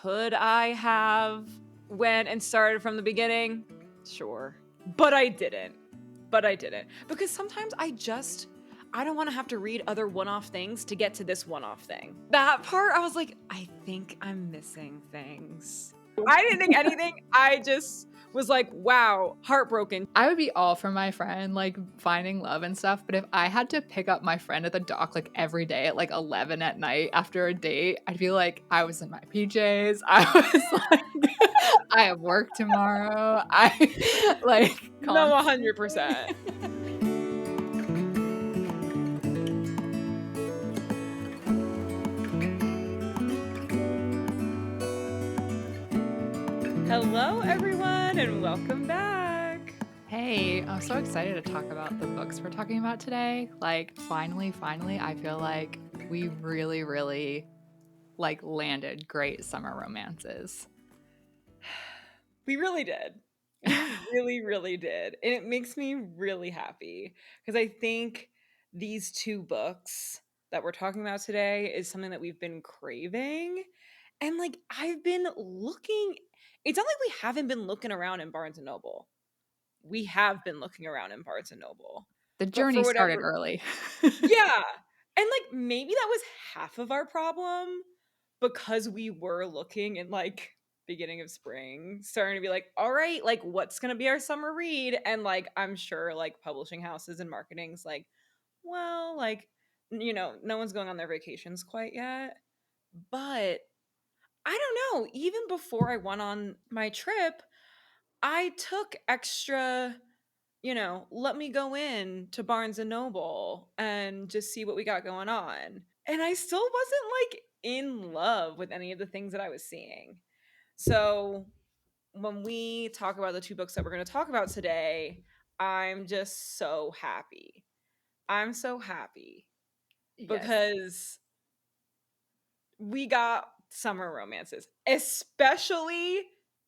Could I have went and started from the beginning? Sure. But I didn't. Because sometimes I don't want to have to read other one-off things to get to this one-off thing. That part, I was like, I think I'm missing things. I didn't think anything. I just was like, wow, heartbroken. I would be all for my friend, like, finding love and stuff, but if I had to pick up my friend at the dock, like, every day at, like, 11 at night after a date, I'd feel like I was in my PJs. I was like, I have work tomorrow. No, 100%. Hello, everyone, and welcome back. Hey, I'm so excited to talk about the books we're talking about today. Like, finally, I feel like we really, like, landed great summer romances. We really did. We really did. And it makes me really happy because I think these two books that we're talking about today is something that we've been craving. And like, I've been looking, it's not like we haven't been looking around in Barnes and Noble. We have been looking around in Barnes and Noble. The But journey for started whatever, early. yeah. And like, maybe that was half of our problem because we were looking in like beginning of spring, starting to be like, all right, like what's gonna be our summer read? And like I'm sure like publishing houses and marketing's like, well, like, no one's going on their vacations quite yet. But I don't know, even before I went on my trip, I took extra, let me go in to Barnes and Noble and just see what we got going on. And I still wasn't like in love with any of the things that I was seeing. So when we talk about the two books that we're going to talk about today, I'm just so happy. I'm so happy Yes. because we got summer romances, especially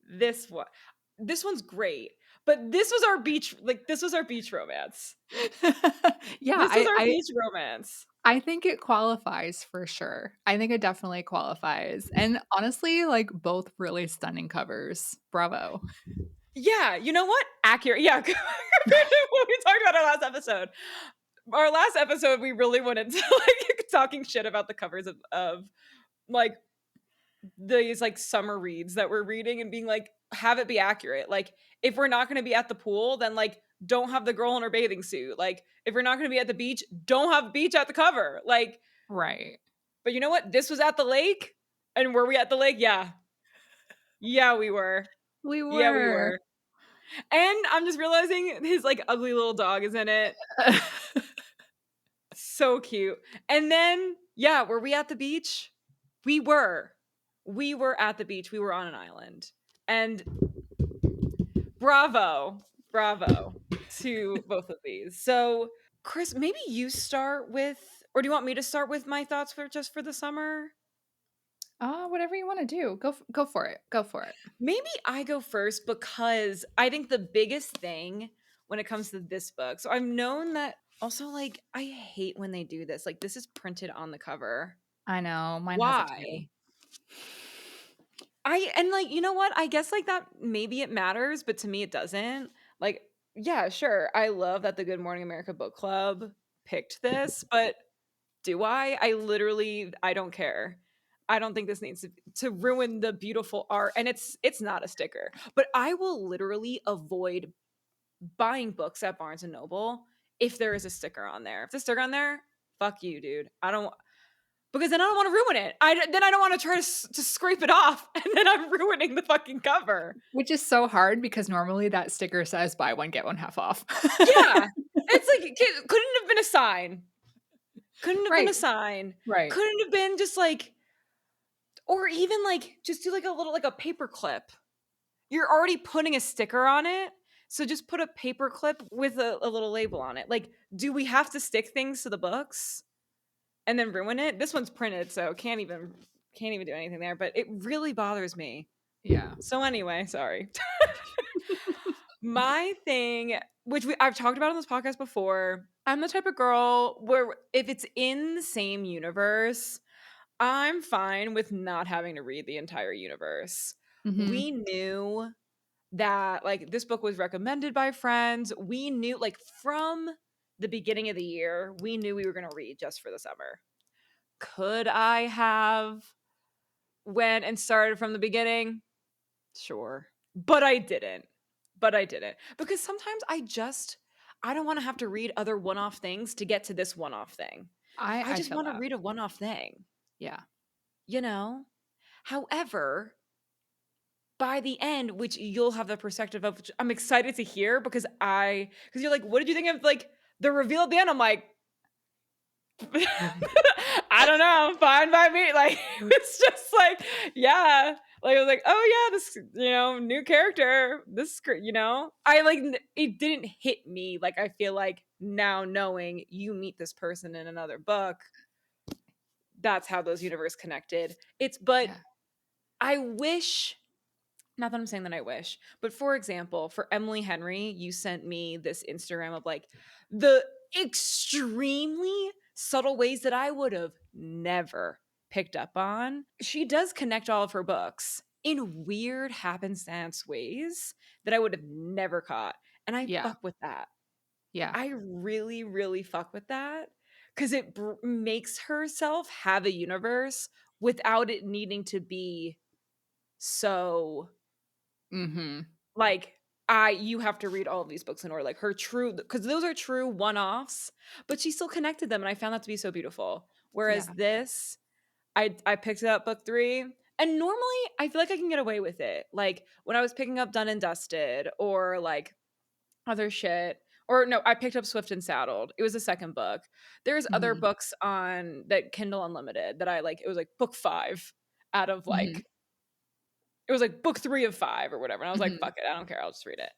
this one. This one's great, but this was our beach romance. Yeah, This is our beach romance. I think it qualifies for sure. I think it definitely qualifies. And honestly, like, both really stunning covers. Bravo. Yeah, you know what? Accurate. Yeah, compared to what we talked about our last episode. Our last episode, we really went into like talking shit about the covers of like these like summer reads that we're reading and being like, have it be accurate. Like, if we're not going to be at the pool, then like don't have the girl in her bathing suit. Like, if we're not going to be at the beach, don't have beach at the cover. Like, Right. but you know what? This was at the lake, and were we at the lake? Yeah, yeah, we were. We Yeah, we were. were. And I'm just realizing his like ugly little dog is in it. So cute. And then, yeah, were we at the beach? We were. We were at the beach. We were on an island. And bravo to both of these. So, Chris, maybe you start with, or do you want me to start with my thoughts for just for the summer? Whatever you want to do. Go for it. Go for it. Maybe I go first because I think the biggest thing when it comes to this book. So I've known that also, like, I hate when they do this. Like, this is printed on the cover. I know. Mine has it too. Why? And like, you know what? I guess like that maybe it matters, but to me it doesn't. Like, yeah, sure. I love that the Good Morning America Book Club picked this, but do I? I don't care. I don't think this needs to ruin the beautiful art. And it's not a sticker. But I will literally avoid buying books at Barnes and Noble if there is a sticker on there. If there's a sticker on there, fuck you, dude. I don't, because then I don't want to ruin it. Then I don't want to try to scrape it off, and then I'm ruining the fucking cover. Which is so hard because normally that sticker says buy one get one half off. Yeah, it's like couldn't have been a sign. Couldn't have been a sign. Right. Couldn't have been just like, or even like just do like a little like a paper clip. You're already putting a sticker on it, so just put a paper clip with a little label on it. Like, do we have to stick things to the books and then ruin it? This one's printed, so can't even do anything there. But it really bothers me. Yeah. So anyway, sorry. My thing, which I've talked about on this podcast before, I'm the type of girl where if it's in the same universe, I'm fine with not having to read the entire universe. Mhm. We knew that, like, this book was recommended by friends. We knew, like, from the beginning of the year, we knew we were gonna read just for the summer. Could I have went and started from the beginning? Sure. But I didn't. But I didn't. Because sometimes I don't wanna have to read other one-off things to get to this one-off thing. I I just feel wanna that. read a one-off thing, Yeah. you know? However, by the end, which you'll have the perspective of, which I'm excited to hear because you're like, "What did you think of, like, the reveal at the end?" I'm like, I don't know, fine by me. Like, it was just like, yeah. Like, I was like, "Oh, yeah, this, new character. This is great," you know? I, like, it didn't hit me like I feel like now knowing you meet this person in another book, that's how those universe connected. But Yeah. I wish, not that I'm saying that I wish, but for example, for Emily Henry, you sent me this Instagram of like the extremely subtle ways that I would have never picked up on. She does connect all of her books in weird happenstance ways that I would have never caught. And I Yeah. fuck with that. Yeah. I really, really fuck with that because it makes herself have a universe without it needing to be so Mhm. like, I you have to read all of these books in order, like, her true, because those are true one-offs, but she still connected them, and I found that to be so beautiful. Whereas Yeah. this, I picked up book 3, and normally, I feel like I can get away with it. Like, when I was picking up Done and Dusted or, like, other shit, or no, I picked up Swift and Saddled. It was the 2nd book. There's other Mhm. books on that Kindle Unlimited that I, like, it was, like, book 5 out of, Mhm. like, it was, like, book 3 of 5 or whatever, and I was like, Mhm. "Fuck it, I don't care, I'll just read it."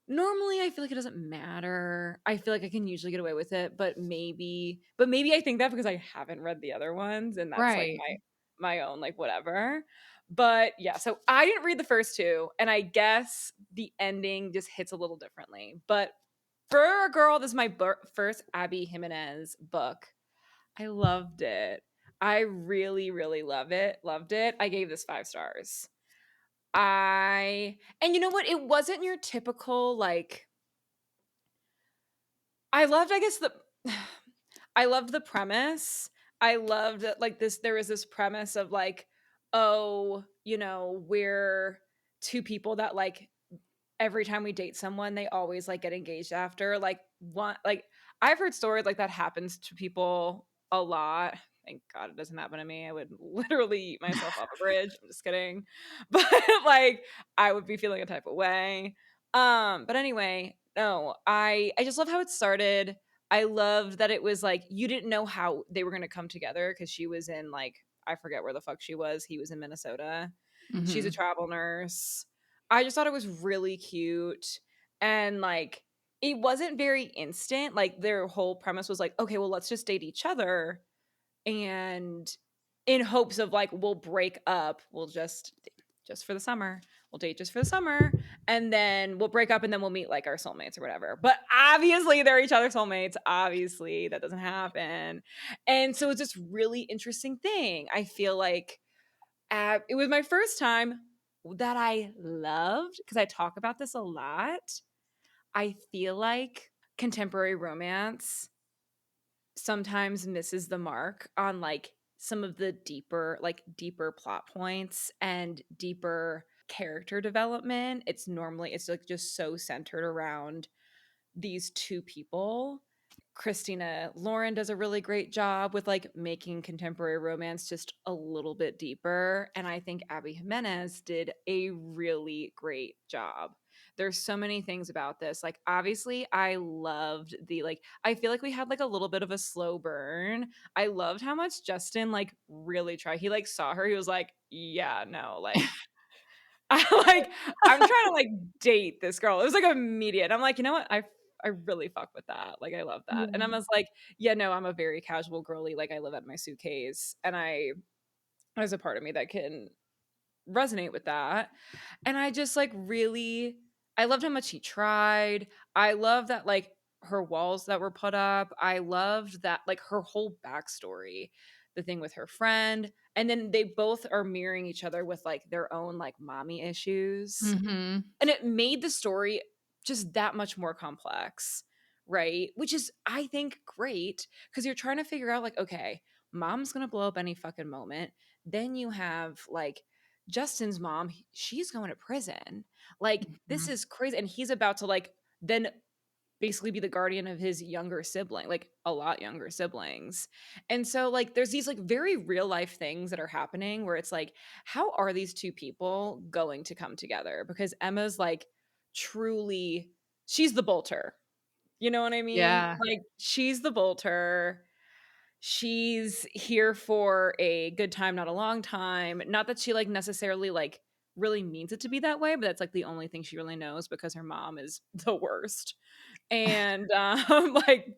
Normally, I feel like it doesn't matter. I feel like I can usually get away with it, but maybe I think that because I haven't read the other ones, and that's, like, Right. my own, like, whatever. But, yeah, so I didn't read the first 2, and I guess the ending just hits a little differently. But for a girl, this is my first Abby Jimenez book. I loved it. I really, really loved it. I gave this 5 stars. And you know what? It wasn't your typical, like, I loved, I guess, the I loved the premise. I loved that, like, there was this premise of, like, oh, we're 2 people that, like, every time we date someone, they always, like, get engaged after, like, one like, I've heard stories like that happens to people a lot. Thank God it doesn't happen to me. I would literally eat myself off a bridge. I'm just kidding. But, like, I would be feeling a type of way. But anyway, no, I just love how it started. I loved that it was, like, you didn't know how they were gonna come together because she was in, like, I forget where the fuck she was. He was in Minnesota. She's a Mhm. travel nurse. I just thought it was really cute, and, like, it wasn't very instant. Like, their whole premise was like, "Okay, well, let's just date each other," and in hopes of, like, we'll break up, we'll just for the summer. We'll date just for the summer, and then we'll break up, and then we'll meet, like, our soulmates or whatever. But, obviously, they're each other's soulmates. Obviously, that doesn't happen, and so it's this really interesting thing. I feel like it was my first time that I loved, because I talk about this a lot. I feel like contemporary romance sometimes misses the mark on, like, some of the deeper plot points and deeper character development. It's like just so centered around these 2 people. Christina Lauren does a really great job with, like, making contemporary romance just a little bit deeper, and I think Abby Jimenez did a really great job. There's so many things about this. Like, obviously, I loved I feel like we had, like, a little bit of a slow burn. I loved how much Justin, like, really tried. He, like, saw her, he was like, "Yeah, no, like, like, I'm trying to, like, date this girl." It was, like, immediate. I'm like, "You know what? I really fuck with that." Like, I love that. And I Yeah. was like, "Yeah, no, I'm a very casual girly, like, I live out of my suitcase." And there's a part of me that can resonate with that. And I just, like, really I loved how much he tried. I love that, like, her walls that were put up. I loved that, like, her whole backstory, the thing with her friend. And then they both are mirroring each other with, like, their own, like, mommy issues. Mhm. And it made the story just that much more complex, right? Which is, I think, great because you're trying to figure out, like, okay, mom's gonna blow up any fucking moment. Then you have, like, Justin's mom, she's going to prison. Like, this Mhm. is crazy. And he's about to, like, then basically be the guardian of his younger sibling, like a lot younger siblings. And so like there's these like very real life things that are happening where it's like, how are these two people going to come together? Because Emma's like truly, she's the bolter. You know what I mean? Yeah. Like she's the bolter. She's here for a good time, not a long time. Not that she like necessarily like really means it to be that way, but that's like the only thing she really knows because her mom is the worst. And, like,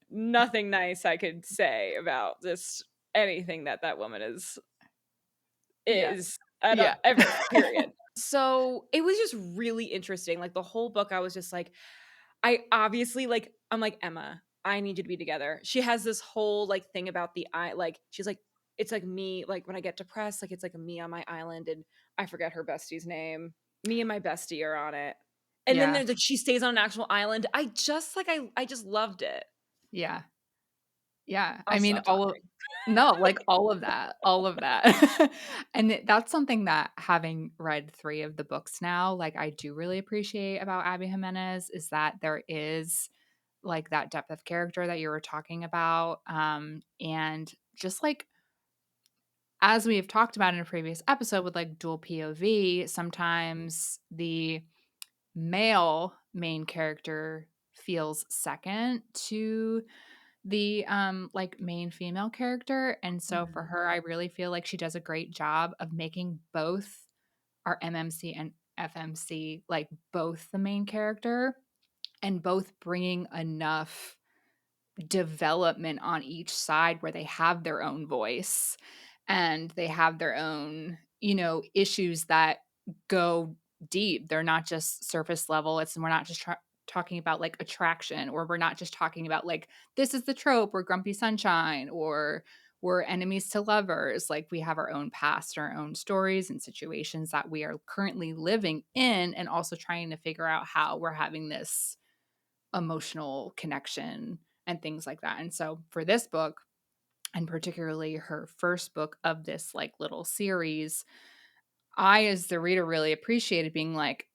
nothing nice I could say about just anything that that woman Yeah. is at Yeah. ever, period. So, it was just really interesting, like, the whole book, I was just like I obviously, like I'm like, "Emma, I need you to be together." She has this whole, like, thing about the like, she's like, "It's like me, like, when I get depressed, like, it's like me on my island," and I forget her bestie's name. Me and my bestie are on it. And then Yeah. there's, like, she stays on an actual island. I just, like, I just loved it. Yeah. Yeah. I'll I mean, stop talking. no, like, all of that. And that's something that having read 3 of the books now, like, I do really appreciate about Abby Jimenez is that there is, like, that depth of character that you were talking about, and just, like, as we've talked about in a previous episode with, like, dual POV, sometimes the male main character feels second to the, like, main female character, and so for Mhm. her, I really feel like she does a great job of making both our MMC and FMC, like, both the main character and both bringing enough development on each side where they have their own voice and they have their own, issues that go deep. They're not just surface level. We're not just talking about like attraction, or we're not just talking about like this is the trope or grumpy sunshine or we're enemies to lovers. Like we have our own past, our own stories and situations that we are currently living in, and also trying to figure out how we're having this emotional connection and things like that. And so for this book, and particularly her first book of this like little series, I as the reader really appreciated being like,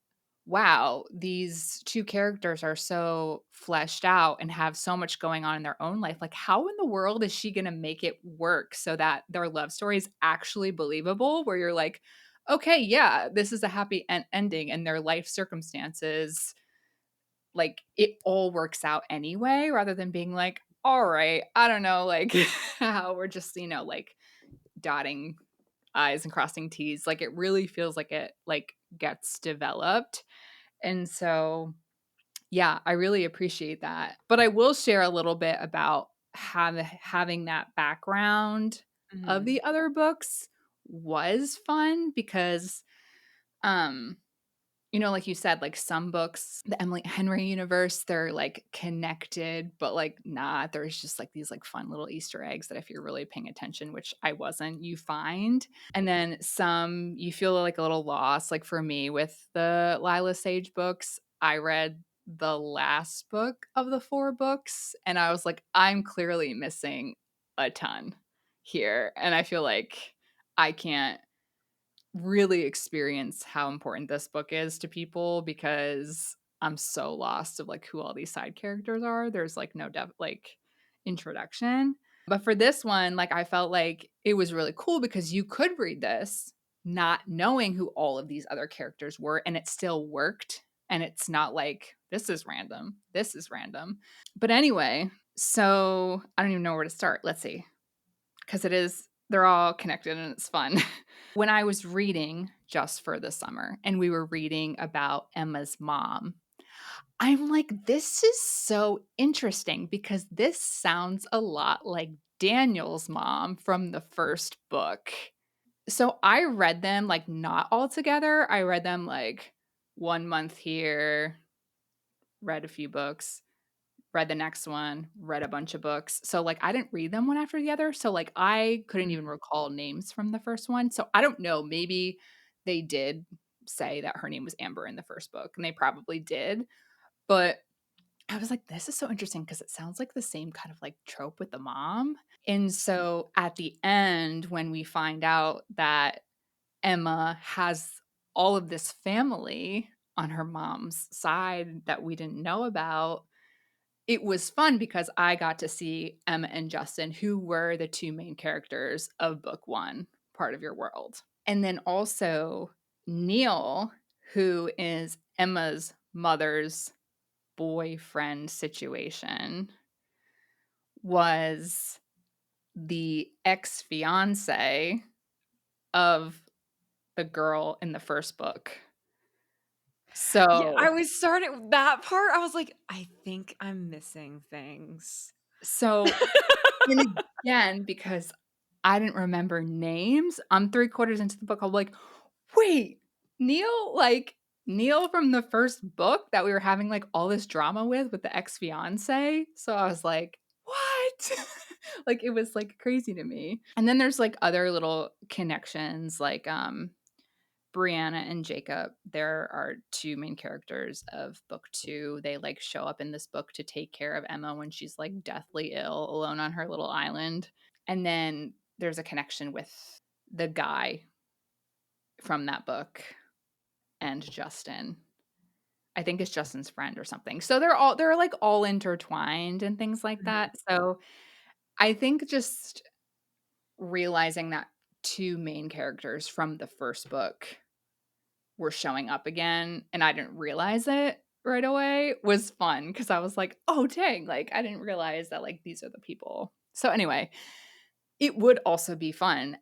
wow, these two characters are so fleshed out and have so much going on in their own life. Like, how in the world is she going to make it work so that their love story is actually believable? Where you're like, okay, yeah, this is a happy ending, and their life circumstances, like, it all works out anyway, rather than being like, "All right, I don't know, like, how we're just, like, dotting I's and crossing T's." Like, it really feels like it, like, gets developed, and so, yeah, I really appreciate that. But I will share a little bit about having that background of Mhm. the other books was fun because, um like you said, like some books, the Emily Henry universe, they're like connected, but like not. There's just like these like fun little Easter eggs that if you're really paying attention, which I wasn't, you find. And then some you feel like a little lost. Like for me with the Lila Sage books, I read the last book of the 4 books and I was like, I'm clearly missing a ton here. And I feel like I can't really experience how important this book is to people because I'm so lost of like who all these side characters are. There's like no like introduction. But for this one, like I felt like it was really cool because you could read this not knowing who all of these other characters were and it still worked. And it's not like this is random. This is random. But anyway, so I don't even know where to start. Let's see. Because they're all connected and it's fun. When I was reading just for the summer and we were reading about Emma's mom, I'm like, this is so interesting because this sounds a lot like Daniel's mom from the first book. So I read them like not all together. I read them like 1 month here, read a few books, read the next one, read a bunch of books. So, like, I didn't read them one after the other, so, like, I couldn't even Mhm. recall names from the first one. So, I don't know, maybe they did say that her name was Amber in the first book, and they probably did, but I was like, "This is so interesting because it sounds like the same kind of, like, trope with the mom." And so, at the end, when we find out that Emma has all of this family on her mom's side that we didn't know about, it was fun because I got to see Emma and Justin, who were the 2 main characters of book 1, Part of Your World. And then also Neil, who is Emma's mother's boyfriend situation, was the ex-fiancé of the girl in the first book. Yeah, I So was starting that part, I was like, "I think I'm missing things." so and again, because I didn't remember names, I'm 3 quarters into the book, I'm like, "Wait, Neil, like, Neil from the first book that we were having, like, all this drama with the ex-fiancé?" So I was like, "What?" Like, it was, like, crazy to me. And then there's, like, other little connections, like, Brianna and Jacob, there are 2 main characters of book 2. They, like, show up in this book to take care of Emma when she's, like, deathly ill alone on her little island. And then there's a connection with the guy from that book and Justin. I think it's Justin's friend or something. So they're, like, all intertwined and things like Mhm. that. So I think just realizing that 2 main characters from the first book were showing up again, and I didn't realize it right away was fun because I was like, "Oh, dang, like, I didn't realize that, like, these are the people." So, anyway, it would also be fun,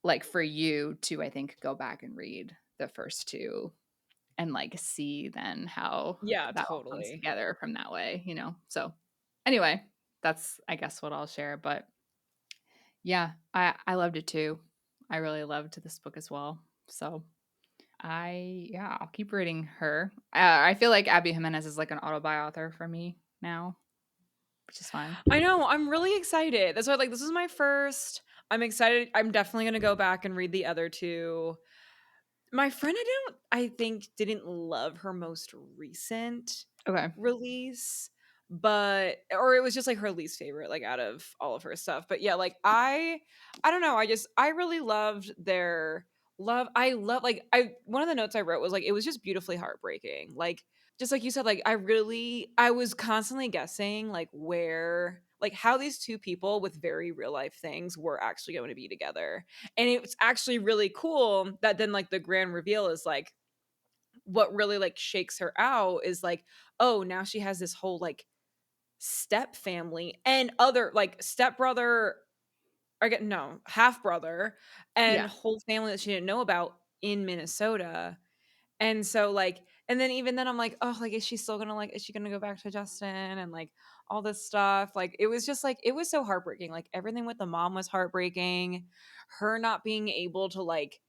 like, for you to, I think, go back and read the first 2 and, like, see then how Yeah, that all comes totally. together from that way, you know? So, anyway, that's, I guess, what I'll share, but yeah, I loved it too. I really loved this book as well. So I'll keep reading her. I feel like Abby Jimenez is like an auto-buy author for me now, which is fun. I know, I'm really excited. That's why, like, this is my first. I'm excited. I'm definitely gonna go back and read the other 2. My friend, I think, didn't love her most recent Okay. release, but or it was just, like, her least favorite, like, out of all of her stuff, but yeah, like, I don't know, I really loved their I love like, I one of the notes I wrote was, like, it was just beautifully heartbreaking, like, just like you said, like, I was constantly guessing, like, where like, how these 2 people with very real life things were actually going to be together, and it's actually really cool that then, like, the grand reveal is, like, what really, like, shakes her out is, like, oh, now she has this whole, like, step family and other like, stepbrother or get no, half brother and Yeah. whole family that she didn't know about in Minnesota, and so, like and then even then I'm like, "Oh, like, is she still gonna, like is she gonna go back to Justin?" And, like, all this stuff, like, it was just, like it was so heartbreaking, like, everything with the mom was heartbreaking, her not being able to, like,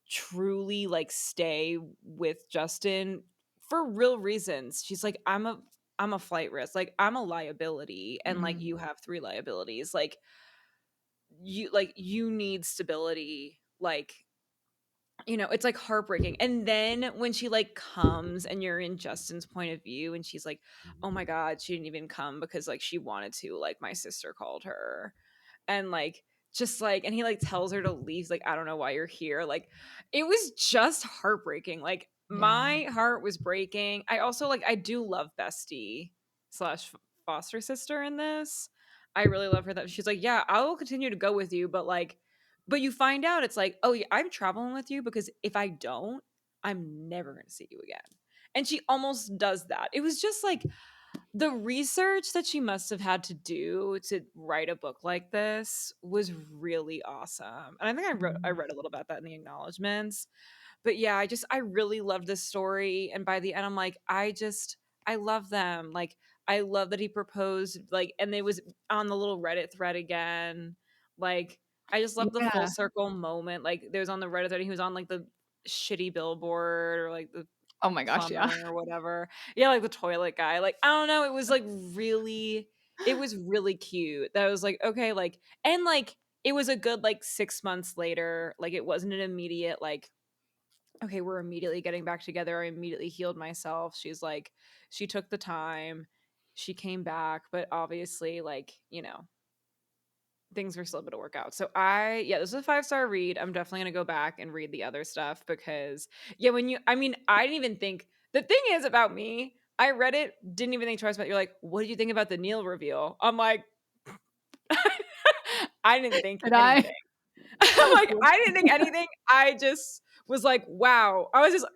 truly, like, stay with Justin for real reasons. She's like, I'm a flight risk, like, I'm a liability, and, like, Mhm. you have 3 liabilities, you need stability, like, it's, like, heartbreaking, and then when she, like, comes and you're in Justin's point of view and she's like, "Oh my god, she didn't even come because, like, she wanted to, like, my sister called her." And, like, just, like and he, like, tells her to leave, like, "I don't know why you're here." Like, it was just heartbreaking, like, Yeah. my heart was breaking. I also, like I do love bestie slash f foster sister in this. I really love her that she's like, "Yeah, I will continue to go with you, but, like" but you find out it's like, "Oh, yeah, I'm traveling with you because if I don't, I'm never gonna see you again." And she almost does that. It was just, like, the research that she must have had to do to write a book like this was really awesome, and I think I Mhm. read a little about that in the acknowledgments, but yeah, I really loved this story, and by the end, I'm like, I love them, like, I love that he proposed, like and it was on the little Reddit thread again, like, I just love the full Yeah. circle moment, like, there was on the Reddit thread, he was on, like, the shitty billboard or, like, the Oh my gosh, yeah. plumber or whatever. Yeah, like the toilet guy. Like, I don't know, it was like really it was really cute. That was like, okay, like and like it was a good like 6 months later. Like it wasn't an immediate like, okay, we're immediately getting back together. I immediately healed myself. She's like she took the time. She came back, but obviously like, things were still able to work out. So yeah, this is a 5-star read. I'm definitely gonna go back and read the other stuff because yeah, I mean, I didn't even think the thing is about me, I read it, didn't even think twice about it. You're like, what did you think about the Neil reveal? I'm like, I didn't think Did I? anything. I'm like, I didn't think anything. I just was like, wow. I was just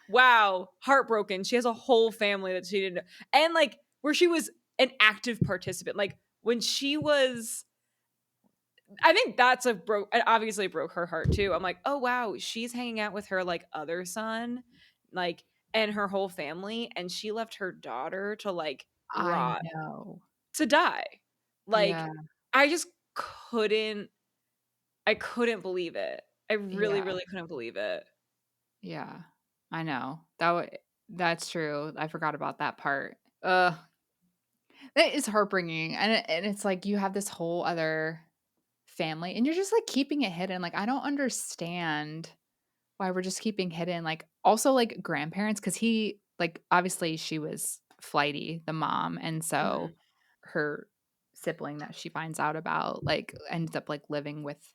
wow, heartbroken. She has a whole family that she didn't know. And like where she was an active participant. Like when she was I think that's a broke it obviously broke her heart too. I'm like, "Oh, wow, she's hanging out with her, like, other son, like, and her whole family, and she left her daughter to, like, I rot, know. to die." Yeah, Like, I just couldn't I couldn't believe it. I really, yeah, really couldn't believe it. yeah. I know. That's true. I forgot about that part. That is heartbringing, and it's like you have this whole other family, and you're just, like, keeping it hidden, like, I don't understand why we're just keeping hidden, like, also, like, grandparents, because obviously, she was flighty, the mom, and so Mhm. her sibling that she finds out about, like, ends up, like, living with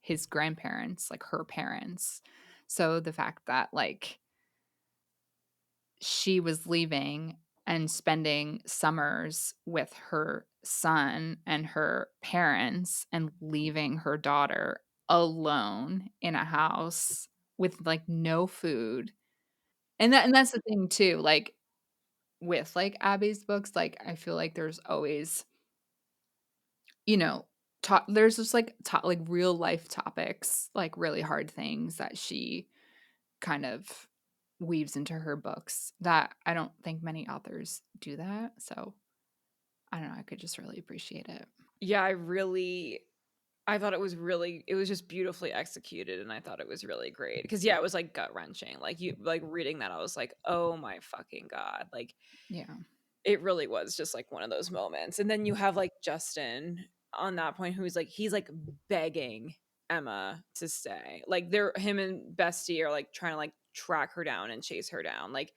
his grandparents, like, her parents. So the fact that, like, she was leaving and spending summers with her son and her parents and leaving her daughter alone in a house with, like, no food. And that's the thing too, like, with, like, Abby's books, like, I feel like there's always, you know, there's just, like, real life topics, like, really hard things that she kind of weaves into her books that I don't think many authors do that, so I don't know, I could just really appreciate it. Yeah, I thought it was just beautifully executed, and I thought it was really great. Because yeah, it was, like, gut-wrenching. Like, reading that, I was like, "Oh my fucking god." Like, Yeah. it really was just, like, one of those moments, and then you have, like, Justin on that point who's, like he's, like, begging Emma to stay. Like, him and Bestie are, like, trying to, like, track her down and chase her down. Like,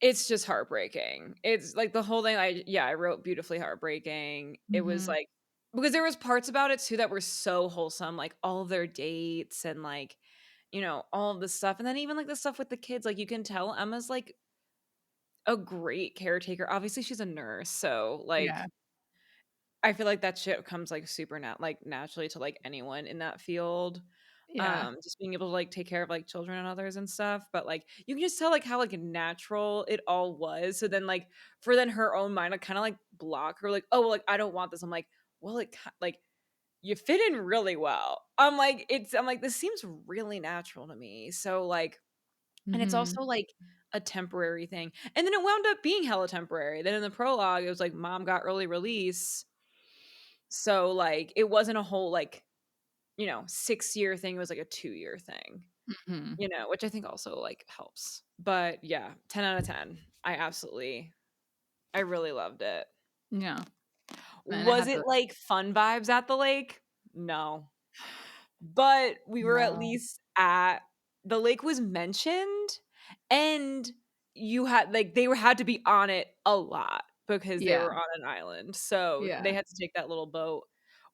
it's just heartbreaking. It's, like, the whole thing I wrote beautifully heartbreaking. It was, Mhm. like because there was parts about it too that were so wholesome, like, all of their dates and, like, all of the stuff, and then even, like, the stuff with the kids, like, you can tell Emma's, like, a great caretaker. Obviously, she's a nurse, so, Yeah. like, I feel like that shit comes, like, naturally to, like, anyone in that field. Yeah. Just being able to, like, take care of, like, children and others and stuff, but, like, you can just tell, like, how, like, natural it all was, so then, like, for then her own mind to kinda, like, block her, like, "Oh, well, like, I don't want this." I'm like, "Well, like, you fit in really well." I'm like, "This seems really natural to me." So, like and it's Mhm. also, like, a temporary thing, and then it wound up being hella temporary. Then in the prologue, it was like, mom got early release, so, like, it wasn't a whole, like, 6-year thing, it was, like, a 2-year thing, Mhm. which I think also, like, helps. But, yeah, 10 out of 10. I really loved it. Yeah, and I Was have it, to like, fun vibes at the lake? No. But we were at no. least at the lake was mentioned, and they had to be on it a lot because they Yeah, were on an island, so they yeah. had to take that little boat,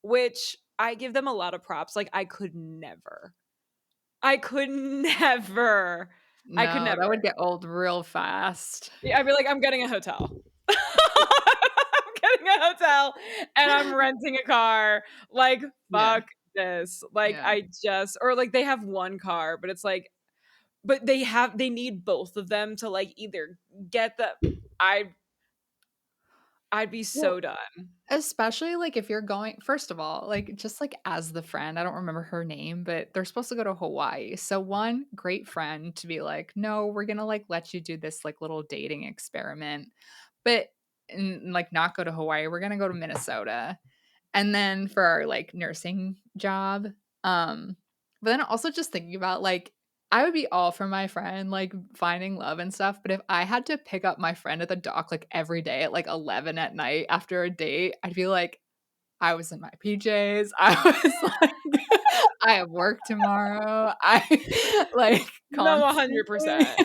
which I give them a lot of props, like, I could never I could No, never. that would get old real fast. Yeah, I'd be like, "I'm getting a hotel." I'm getting a hotel, and I'm renting a car, like, Yeah, fuck this, like, yeah. I just or, like, they have 1 car, but it's like but they need both of them to, like, either get the I I'd be so Well, done. especially, like, if you're going first of all, like, just, like, as the friend, I don't remember her name, but they're supposed to go to Hawaii. So, one, great friend to be like, "No, we're gonna, like, let you do this, like, little dating experiment, but like, not go to Hawaii, we're gonna go to Minnesota." And then for our, like, nursing job, but then also just thinking about, like, I would be all for my friend, like, finding love and stuff, but if I had to pick up my friend at the dock, like, every day at, like, 11 at night after a date, I'd feel like I was in my PJs. I was like, "I have work tomorrow." I like, No, constantly 100%.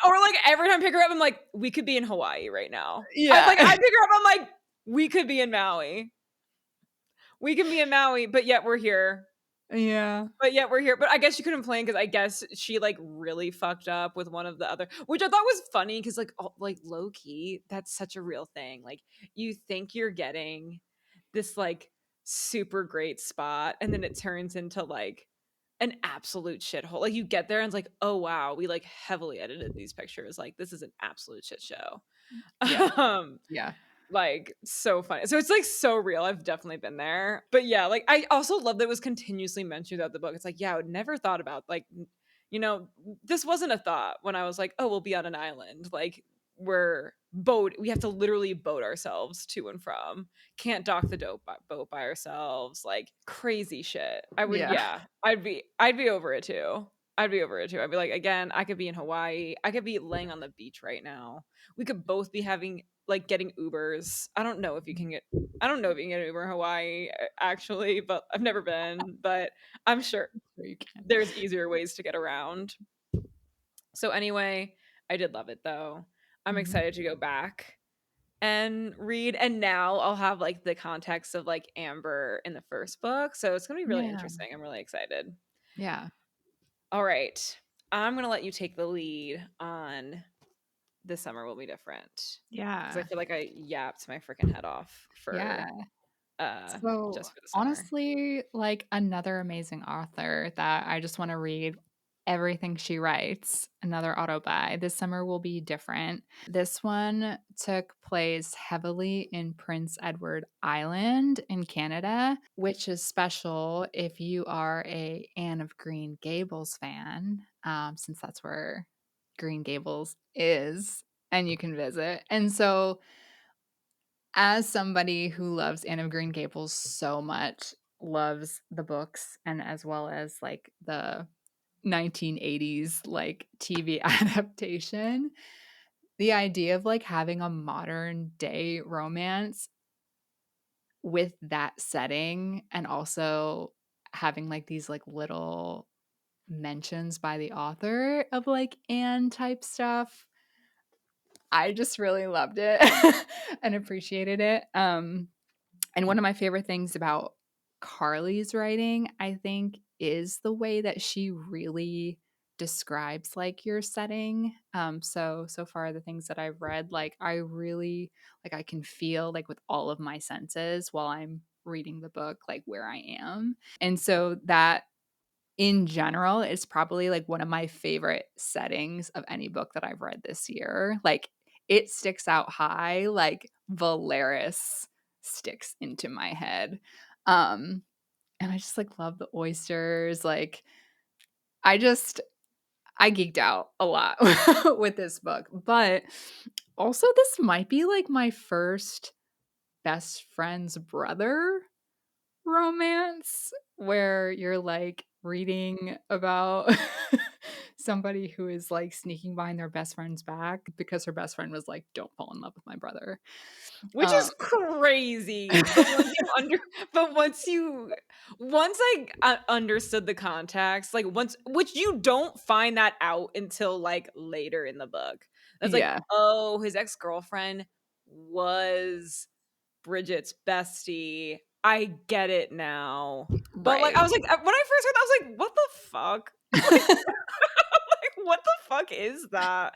Or, like, every time I pick her up, I'm like, "We could be in Hawaii right now." Yeah. I pick her up, I'm like, "We could be in Maui. We can be in Maui, but yet we're here." Yeah. But yet we're here. But I guess she couldn't plan because I guess she, like, really fucked up with one of the other, which I thought was funny because, like, like, low key, that's such a real thing. Like, you think you're getting this, like, super great spot, and then it turns into, like, an absolute shithole. Like, you get there and it's like, "Oh, wow, we, like, heavily edited these pictures. Like, this is an absolute shit show." Yeah. Um Yeah. like, so funny. So it's, like, so real. I've definitely been there. But yeah, like, I also love that it was continuously mentioned throughout the book. It's like, yeah, I would never thought about, like, this wasn't a thought when I was like, "Oh, we'll be on an island." Like, we have to literally boat ourselves to and from. Can't dock the boat by ourselves. Like, crazy shit. I would Yeah. yeah, I'd be over it too. I'd be over it too. I'd be like, again, I could be in Hawaii. I could be laying on the beach right now. We could both be having like getting Ubers. I don't know if you can get an Uber in Hawaii actually, but I've never been, but I'm sure Sure you can. there's easier ways to get around. So anyway, I did love it though. I'm Mhm. excited to go back and read, and now I'll have like the context of like Amber in the first book. So it's going to be really Yeah. interesting. I'm really excited. Yeah. All right. I'm going to let you take the lead on This Summer Will Be Different because I Yeah. feel like I yapped my freaking head off Yeah. for So, just for the summer. honestly, like, another amazing author that I just wanna read everything she writes, another auto-buy. This Summer Will Be Different. This one took place heavily in Prince Edward Island in Canada, which is special if you are a Anne of Green Gables fan, since that's where Green Gables is and you can visit. And so as somebody who loves Anne of Green Gables so much, loves the books and as well as, like, the 1980s, like, TV adaptation, the idea of, like, having a modern day romance with that setting and also having, like, these, like, little mentions by the author of, like, Anne type stuff, I just really loved it and appreciated it, and one of my favorite things about Carly's writing, I think, is the way that she really describes, like, your setting. So far the things that I've read, like, I really like, I can feel, like, with all of my senses while I'm reading the book, like, where I am. And so that in general is probably, like, one of my favorite settings of any book that I've read this year. Like, it sticks out high, like Valeris sticks into my head. Um, and I just, like, love the oysters, like, I just I geeked out a lot with this book, but also this might be, like, my first best friend's brother romance where you're, like, reading about somebody who is, like, sneaking behind their best friend's back because her best friend was like, "Don't fall in love with my brother." Which Um is crazy, but once I understood the context, like, once which you don't find that out until, like, later in the book. It's like, Yeah, "Oh, his ex-girlfriend was Bridget's bestie. I get it now." But, like, right. I was like when I first heard that, I was like, "What the fuck?" Like like, what the fuck is that?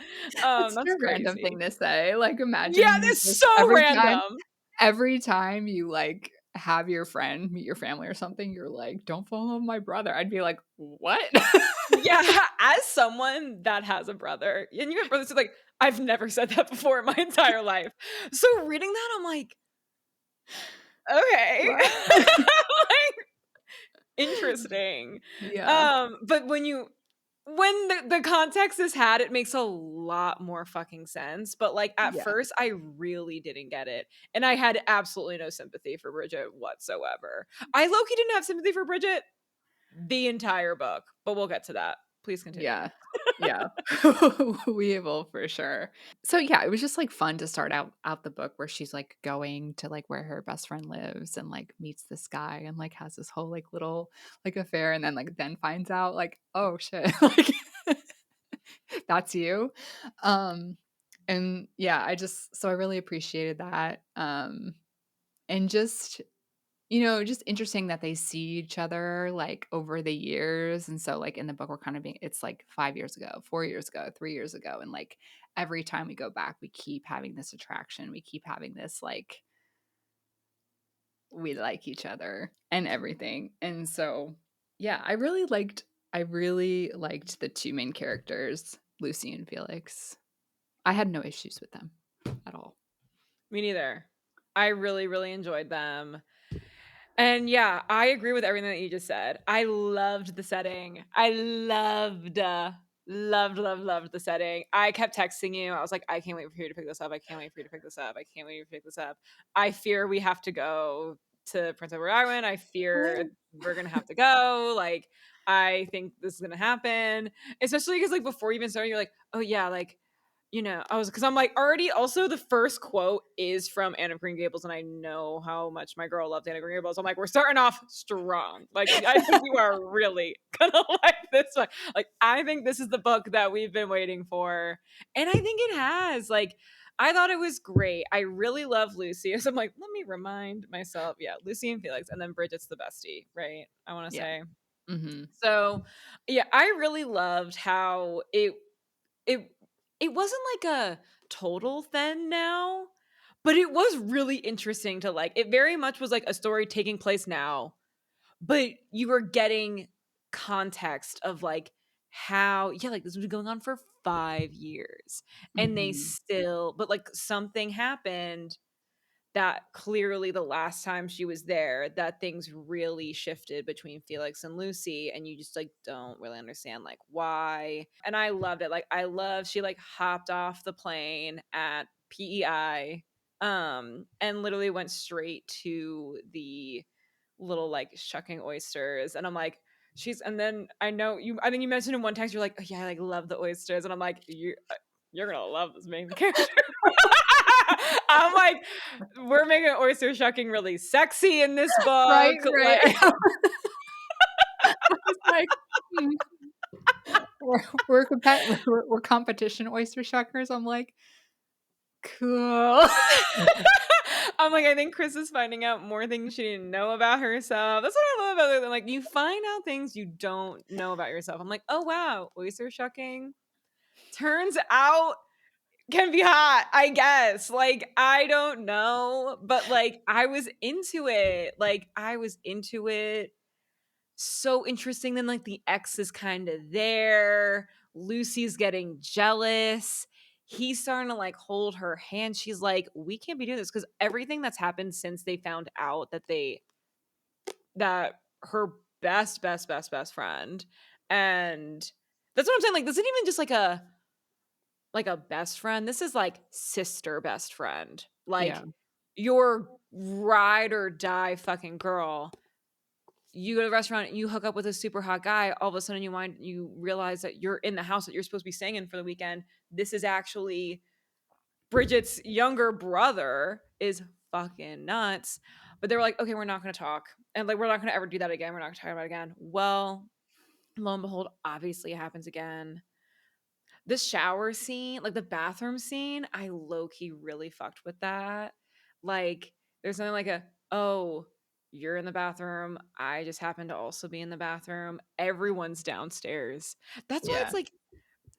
It's such That's a random crazy. thing to say, like, Yeah, imagine you it's just so random. every time you, like, have your friend meet your family or something, you're like, "Don't fall in love with my brother." I'd be like, "What?" Yeah, as someone that has a brother, and you have brothers too, like, I've never said that before in my entire life. So reading that, I'm like, "Okay." What? Like, interesting. Yeah, But when the context is had, it makes a lot more fucking sense, but, like, at yeah. first, I really didn't get it, and I had absolutely no sympathy for Bridget whatsoever. I low-key didn't have sympathy for Bridget the entire book, but we'll get to that. Please continue. Yeah. Yeah. We will for sure. So, yeah, it was just, like, fun to start out the book where she's, like, going to, like, where her best friend lives and, like, meets this guy and, like, has this whole, like, little, like, affair and then, like, then finds out, like, "Oh, shit." Like, "That's you?" Um, and, yeah, I really appreciated that, and just just interesting that they see each other, like, over the years, and so, like, in the book, we're kind of being it's, like, 5 years ago, 4 years ago, 3 years ago, and, like, every time we go back, we keep having this attraction, we keep having this, like, we like each other and everything, and so, yeah, I really liked the 2 main characters, Lucy and Felix. I had no issues with them at all. Me neither. I really, really enjoyed them. And yeah, I agree with everything that you just said. I loved the setting. I loved the setting. I kept texting you. I was like, I can't wait for you to pick this up. I can't wait for you to pick this up. I can't wait to pick this up. I fear we have to go to Prince Edward Island. I fear we're gonna have to go. Like, I think this is gonna happen. Especially because like before you even started, you're like, oh yeah, like I was because I'm like already also the first quote is from Anne of Green Gables, and I know how much my girl loves Anne of Green Gables. I'm like, we're starting off strong. Like, I think you are really gonna like this one. Like, I think this is the book that we've been waiting for. And I think it has. Like, I thought it was great. I really love Lucy. So I'm like, let me remind myself. Yeah, Lucy and Felix, and then Bridget's the bestie, right? I want to Yeah. say. Mhm. So yeah, I really loved how it it wasn't like a total then now, but it was really interesting to like it very much was like a story taking place now, but you were getting context of like how like this was going on for 5 years and they Mhm. still but like something happened that clearly the last time she was there that things really shifted between Felix and Lucy and you just like don't really understand like why. And I loved it. Like I love she like hopped off the plane at PEI and literally went straight to the little like shucking oysters and I'm like she's and then I think you mentioned in one text you're like oh, yeah I like love the oysters and I'm like you're gonna love this main character. I'm like, we're making oyster shucking really sexy in this Right, book. right. Like, I was like, "Hmm, we're competition oyster shuckers." I'm like, "Cool." I'm like, I think Chris is finding out more things she didn't know about herself. That's what I love about it. Like, you find out things you don't know about yourself. I'm like, oh wow, oyster shucking turns out can be hot, I guess. Like, I don't know, but like, I was into it. Like, I was into it. So interesting. Then, like, the ex is kind of there. Lucy's getting jealous. He's starting to like hold her hand. She's like, we can't be doing this because everything that's happened since they found out that her best friend. And that's what I'm saying. Like, this isn't even just like a best friend. This is like sister best friend. Yeah, Like your ride or die fucking girl. You go to the restaurant, you hook up with a super hot guy, all of a sudden you realize that you're in the house that you're supposed to be staying in for the weekend. This is actually Bridget's younger brother is fucking nuts. But they were like, okay, we're not gonna talk. And like we're not gonna ever do that again. We're not gonna talk about it again. Well, lo and behold, obviously it happens again. The shower scene, like the bathroom scene, I low key really fucked with that. Like, there's something like oh, you're in the bathroom. I just happen to also be in the bathroom. Everyone's downstairs. That's why it's yeah. like,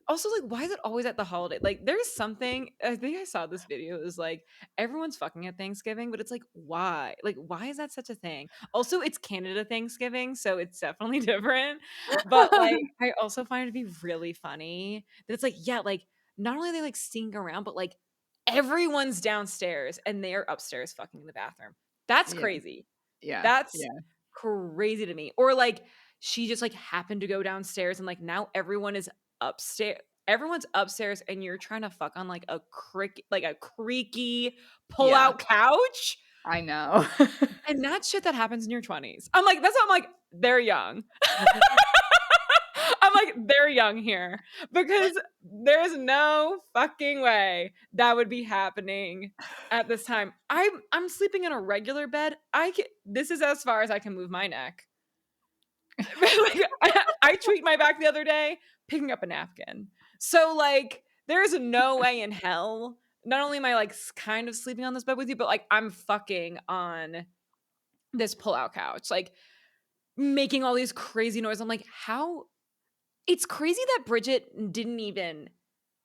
also, like, why is it always at the holiday? Like, there's something I think I saw this video, it was like, everyone's fucking at Thanksgiving, but it's like, why? Like, why is that such a thing? Also, it's Canada Thanksgiving, so it's definitely different, but, like, I also find it to be really funny that it's like, yeah, like, not only are they, like, sneaking around, but, like, everyone's downstairs and they are upstairs fucking in the bathroom. That's Yeah, crazy. yeah, That's yeah, crazy to me. Or like she just like happened to go downstairs and like now everyone is upstairs. Everyone's upstairs and you're trying to fuck on like a creaky yeah. pull-out couch. I know. And that's shit that happens in your 20s. I'm like, that's why I'm like, they're young. I'm I'm like, they're young here because there's no fucking way that would be happening at this time. I'm sleeping in a regular bed. This is as far as I can move my neck. Like, I tweaked my back the other day picking up a napkin. So like there's no way in hell. Not only am I like kind of sleeping on this bed with you, but like I'm fucking on this pull-out couch, like making all these crazy noises. I'm like, how it's crazy that Bridget didn't even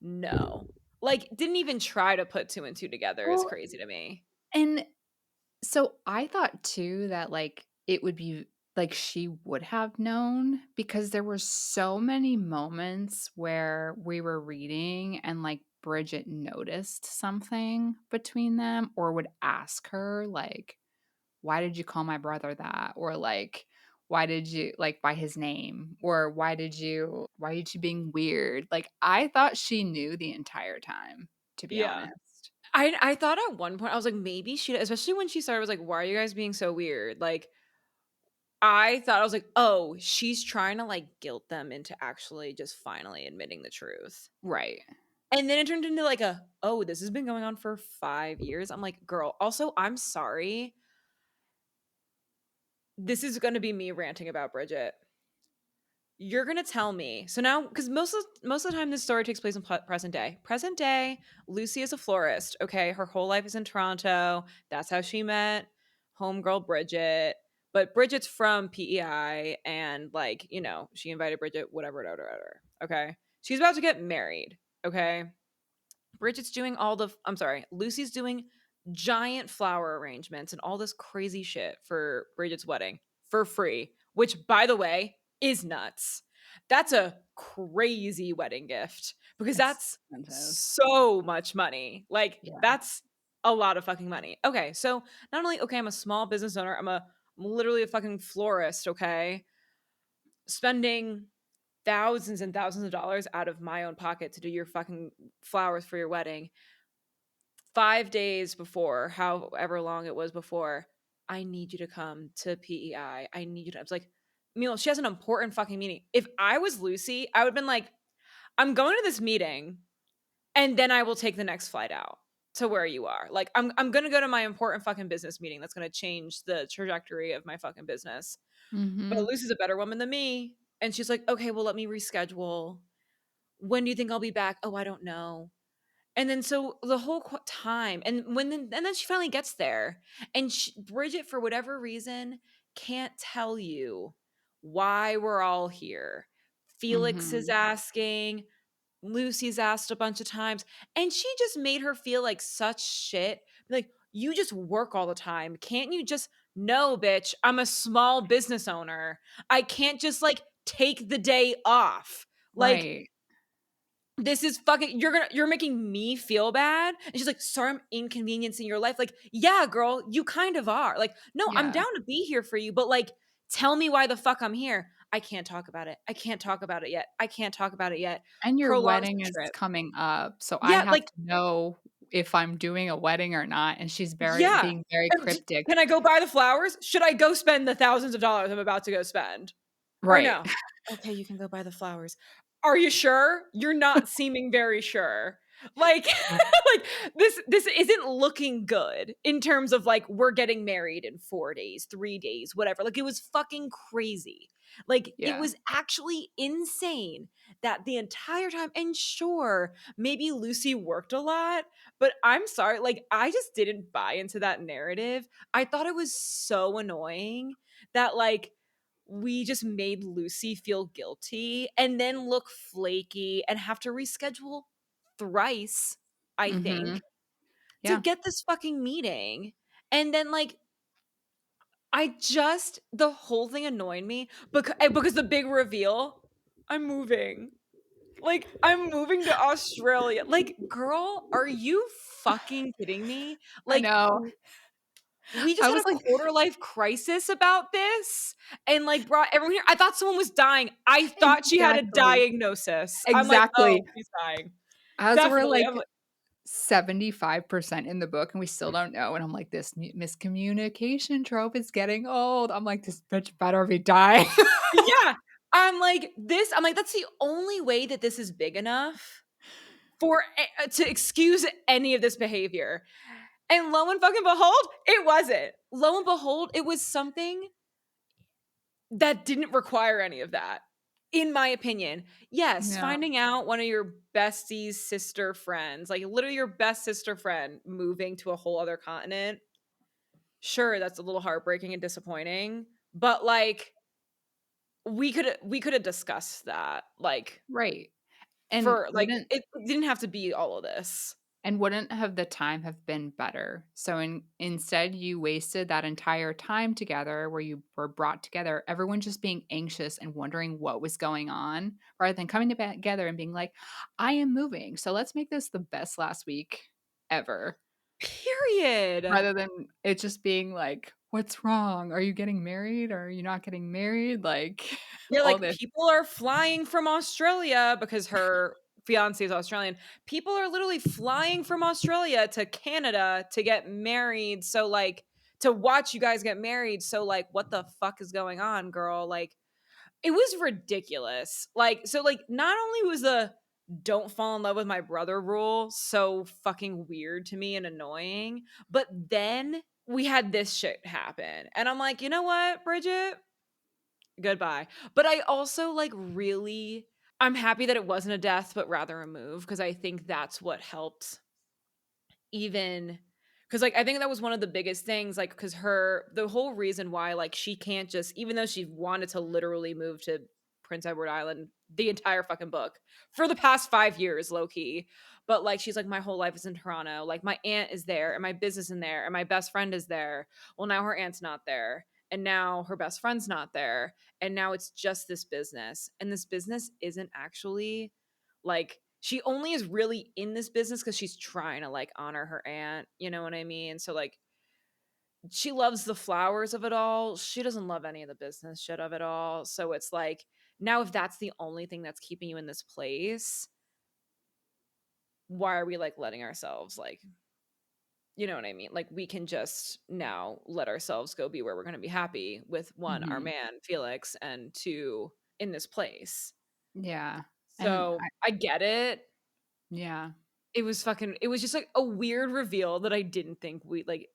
know. Like, didn't even try to put two and two together is Well, crazy to me. and so I thought too that, like, it would be like, she would have known because there were so many moments where we were reading and, like, Bridget noticed something between them or would ask her, like, "Why did you call my brother that?" Or, like, "Why did you" like, by his name, or "Why are you 2 being weird?" Like, I thought she knew the entire time, to be Yeah. honest. I thought at one point, I was like, maybe she, especially when she started, was like, why are you guys being so weird? Like, I thought, I was like, oh, she's trying to like guilt them into actually just finally admitting the truth. Right. And then it turned into like oh, this has been going on for 5 years. I'm like, girl, also, I'm sorry. This is going to be me ranting about Bridget. You're gonna tell me. So now, because most of the time, this story takes place in present day. Present day, Lucy is a florist. Okay, her whole life is in Toronto. That's how she met homegirl Bridget. But Bridget's from PEI, and like she invited Bridget. Whatever, whatever, whatever. Okay, she's about to get married. Okay, Bridget's doing I'm sorry, Lucy's doing giant flower arrangements and all this crazy shit for Bridget's wedding for free, which by the way is nuts. That's a crazy wedding gift because It's that's expensive. so much money. Like Yeah. that's a lot of fucking money. Okay, so not only I'm a small business owner, I'm literally a fucking florist, okay? Spending thousands and thousands of dollars out of my own pocket to do your fucking flowers for your wedding 5 days before, however long it was before, I need you to come to PEI. I need you to. I was like, Mule, she has an important fucking meeting. If I was Lucy, I would have been like, I'm going to this meeting and then I will take the next flight out to where you are. Like, I'm gonna go to my important fucking business meeting that's gonna change the trajectory of my fucking business. But Mhm. Lucy's a better woman than me. And she's like, okay, well, let me reschedule. When do you think I'll be back? Oh, I don't know. And then so the whole time, and then she finally gets there, and Bridget, for whatever reason, can't tell you why we're all here. Felix is Mhm. asking, Lucy's asked a bunch of times, and she just made her feel like such shit. Like, you just work all the time. Can't you just no, bitch? I'm a small business owner. I can't just like take the day off. Like, Right. this is fucking you're making me feel bad. And she's like, sorry, I'm inconveniencing your life. Like, yeah, girl, you kind of are. Like, no, I'm Yeah. down to be here for you, but like, tell me why the fuck I'm here. I can't talk about it. I can't talk about it yet. I can't talk about it yet. And your Prolongs wedding the is trip. coming up, so I Yeah, have like, to know if I'm doing a wedding or not, and she's yeah. being very cryptic. Can I go buy the flowers? Should I go spend the thousands of dollars I'm about to go spend? Or Right. no? Okay, you can go buy the flowers. Are you sure? You're not seeming very sure. Like like this isn't looking good in terms of like we're getting married in 4 days, 3 days, whatever. Like it was fucking crazy. Like it Yeah. was actually insane that the entire time, and sure, maybe Lucy worked a lot, but I'm sorry, like I just didn't buy into that narrative. I thought it was so annoying that like we just made Lucy feel guilty and then look flaky and have to reschedule thrice, I Mhm. think, to Yeah. get this fucking meeting. And then like the whole thing annoyed me because the big reveal, I'm moving. Like I'm moving to Australia. Like, girl, are you fucking kidding me? I Like know. we just I had was a like quarter life crisis about this and like brought everyone here. I thought someone was dying. I thought she had a exactly. diagnosis. I'm like, oh, Exactly. she's dying. As we're, Definitely. I'm like, like, 75% in the book and we still don't know, and I'm like, "This miscommunication trope is getting old." I'm like, "This bitch better be dying." yeah. I'm like, that's the only way that this is big enough for to excuse any of this behavior. And lo and fucking behold, it wasn't. Lo and behold, it was something that didn't require any of that, in my opinion. Yes, Yeah. finding out one of your bestie's sister friends, like literally your best sister friend, moving to a whole other continent. Sure, that's a little heartbreaking and disappointing, but like we could have discussed that, like, Right. And for like wouldn't it didn't have to be all of this. wouldn't have the time have been better? So instead you wasted that entire time together where you were brought together, everyone just being anxious and wondering what was going on, rather than coming together and being like, I am moving. So let's make this the best last week ever. Period. Rather than it just being like, what's wrong? Are you getting married? Or are you not getting married? Like Yeah, all like this. people are flying from Australia because her fiance is Australian. People are literally flying from Australia to Canada to get married. So like to watch you guys get married. So like what the fuck is going on, girl? Like it was ridiculous. Like so like not only was the don't fall in love with my brother rule so fucking weird to me and annoying, but then we had this shit happen. And I'm like, "You know what, Bridget? Goodbye." But I also like really I'm happy that it wasn't a death but rather a move because I think that's what helped even because like I think that was one of the biggest things like because her the whole reason why like she can't just even though she wanted to literally move to Prince Edward Island the entire fucking book for the past 5 years low key, but like she's like my whole life is in Toronto, like my aunt is there and my business in there and my best friend is there. Well, now her aunt's not there and now her best friend's not there and now it's just this business and this business isn't actually like she only is really in this business because she's trying to like honor her aunt, you know what I mean? So like she loves the flowers of it all. She doesn't love any of the business shit of it all. So it's like now if that's the only thing that's keeping you in this place, why are we like letting ourselves like you know what I mean? Like we can just now let ourselves go be where we're going to be happy with one, our Mhm. man Felix, and two, in this place. Yeah. And So I get it. yeah. It was just, like, a weird reveal that I didn't think we like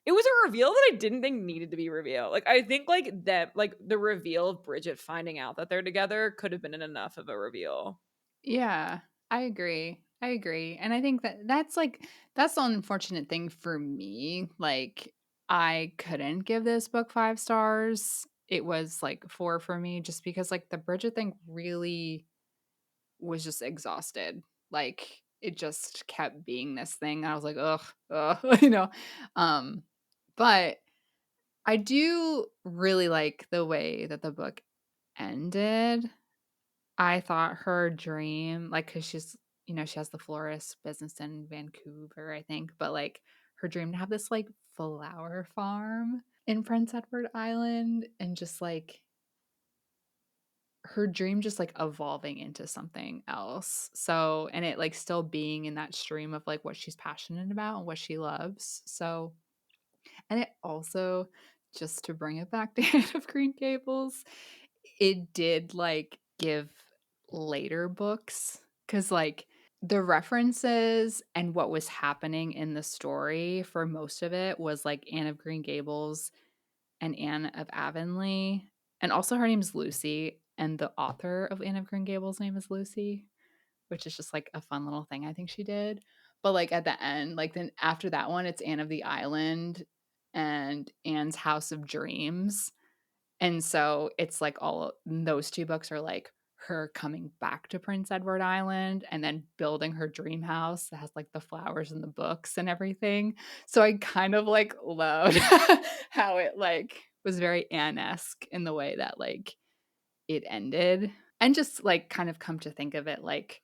it was a reveal that I didn't think needed to be revealed. Like, I think, like, the reveal of Bridget finding out that they're together could have been enough of a reveal. Yeah, I agree. I agree. And I think that that's the unfortunate thing for me. Like I couldn't give this book 5 stars. It was like 4 for me just because like the Bridget thing really was just exhausted. Like it just kept being this thing. I was like, ugh, ugh, you know. Um, but I do really like the way that the book ended. I thought her dream, like, cause she's she has the florist business in Vancouver, I think, but, like, her dream to have this, like, flower farm in Prince Edward Island and just, like, her dream just, like, evolving into something else. So and it, like, still being in that stream of, like, what she's passionate about and what she loves. So and it also, just to bring it back to Anne of Green Gables, it did, like, give later books because like, the references and what was happening in the story for most of it was, like, Anne of Green Gables and Anne of Avonlea, and also her name's Lucy, and the author of Anne of Green Gables' name is Lucy, which is just, like, a fun little thing I think she did. But, like, at the end, like, then after that one, it's Anne of the Island and Anne's House of Dreams. And so it's like all those 2 books are like her coming back to Prince Edward Island and then building her dream house that has like the flowers and the books and everything. So I kind of like loved how it like was very Anne-esque in the way that like it ended. And just like kind of come to think of it like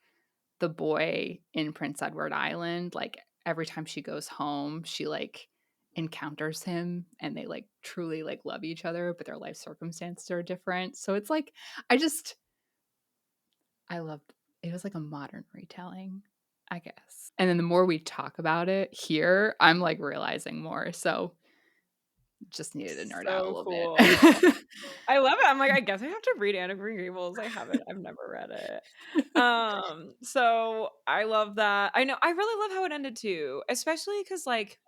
the boy in Prince Edward Island, like, every time she goes home, she, like, encounters him and they, like, truly, like, love each other, but their life circumstances are different. So it's like I just I loved it was like a modern retelling, I guess. And then the more we talk about it here, I'm, like, realizing more. So Just needed to nerd out a So little cool. bit. I love it. I'm like, I guess I have to read Anne of Green Gables. I haven't. I've never read it. So I love that. I know I really love how it ended too, especially because like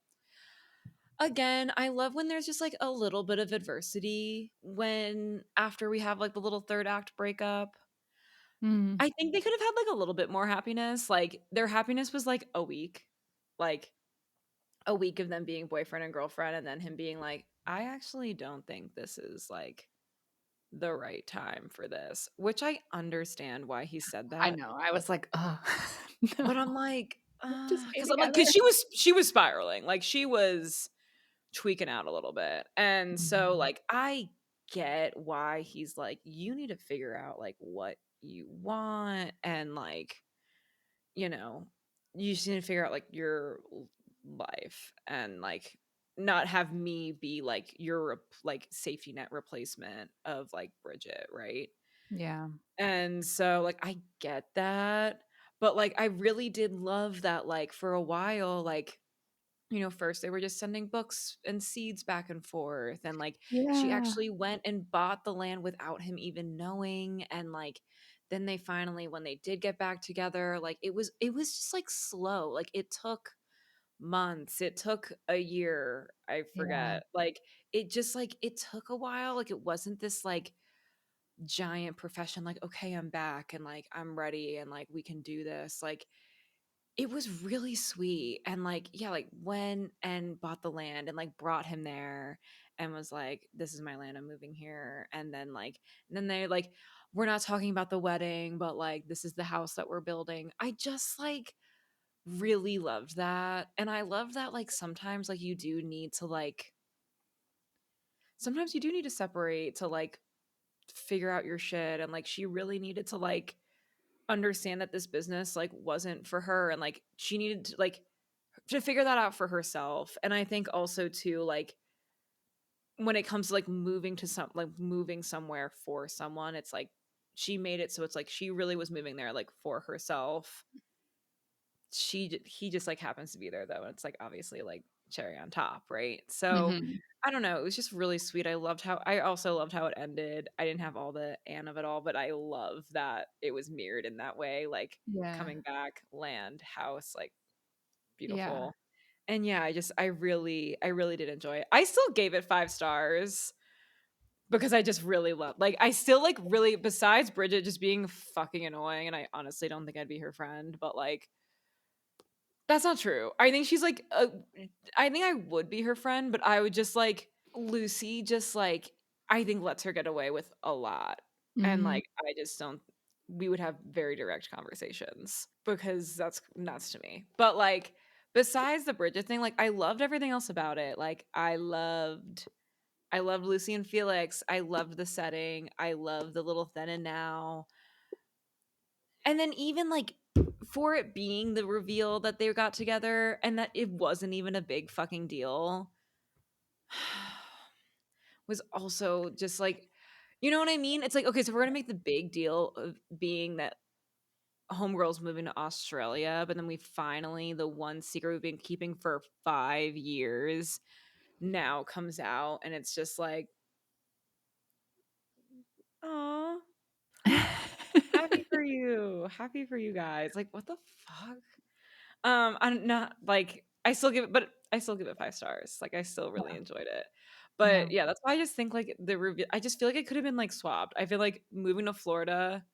again, I love when there's just like a little bit of adversity when after we have like the little third act breakup. Mm. I think they could have had like a little bit more happiness. Like their happiness was like a week. Like a week of them being boyfriend and girlfriend and then him being like, I actually don't think this is like the right time for this, which I understand why he said I that. know, I was like, "Oh, no, But I'm like, just be because I'm like, together." because she was spiraling, like she was tweaking out a little bit, and so Mhm. like I get why he's like, you need to figure out like what you want, and like you know, you just need to figure out like your life, and like not have me be like your like safety net replacement of like Bridget, right? Yeah. And so, like, I get that, but, like, I really did love that, like, for a while, like, first they were just sending books and seeds back and forth, and, like, she Yeah. actually went and bought the land without him even knowing, and, like, then they finally when they did get back together, like, it was just, like, slow, like, it took months, it took a year, I Yeah. forget, like, it just, like, it took a while, like, it wasn't this, like, giant profession like okay I'm back and like I'm ready and like we can do this like it was really sweet and like yeah like went and bought the land and like brought him there and was like this is my land I'm moving here and then they like we're not talking about the wedding but like this is the house that we're building I just like really loved that and I love that like sometimes you do need to separate to like figure out your shit and like she really needed to like understand that this business like wasn't for her and like she needed to like to figure that out for herself and I think also too like when it comes to like moving somewhere for someone it's like she made it so it's like she really was moving there like for herself he just like happens to be there though and it's like obviously like cherry on top right so Mhm. I don't know it was just really sweet I also loved how it ended I didn't have all the and of it all but I love that it was mirrored in that way like Yeah. coming back land house like Yeah. beautiful and yeah I really did enjoy it I still gave it 5 stars because I just really love like I still like really besides Bridget just being fucking annoying and I honestly don't think I'd be her friend but like that's not true. I think she's like I think I would be her friend, but I would just like Lucy just like I think lets her get away with a lot. And Mhm. like I just don't we would have very direct conversations because that's nuts to me. But like besides the Bridget thing, like I loved everything else about it. Like I loved Lucy and Felix. I loved the setting. I love the little then and now. And then even like for it being the reveal that they got together and that it wasn't even a big fucking deal was also just like you know what I mean? It's like okay, so we're gonna make the big deal of being that homegirl's moving to Australia, but then we finally the one secret we've been keeping for 5 years now comes out and it's just like, oh, happy for you. Happy for you guys. Like, what the fuck? I'm not like I still give it 5 stars. Like I still really Yeah. enjoyed it. Yeah. But yeah, that's why I just think like the review I just feel like it could have been like swapped. I feel like moving to Florida,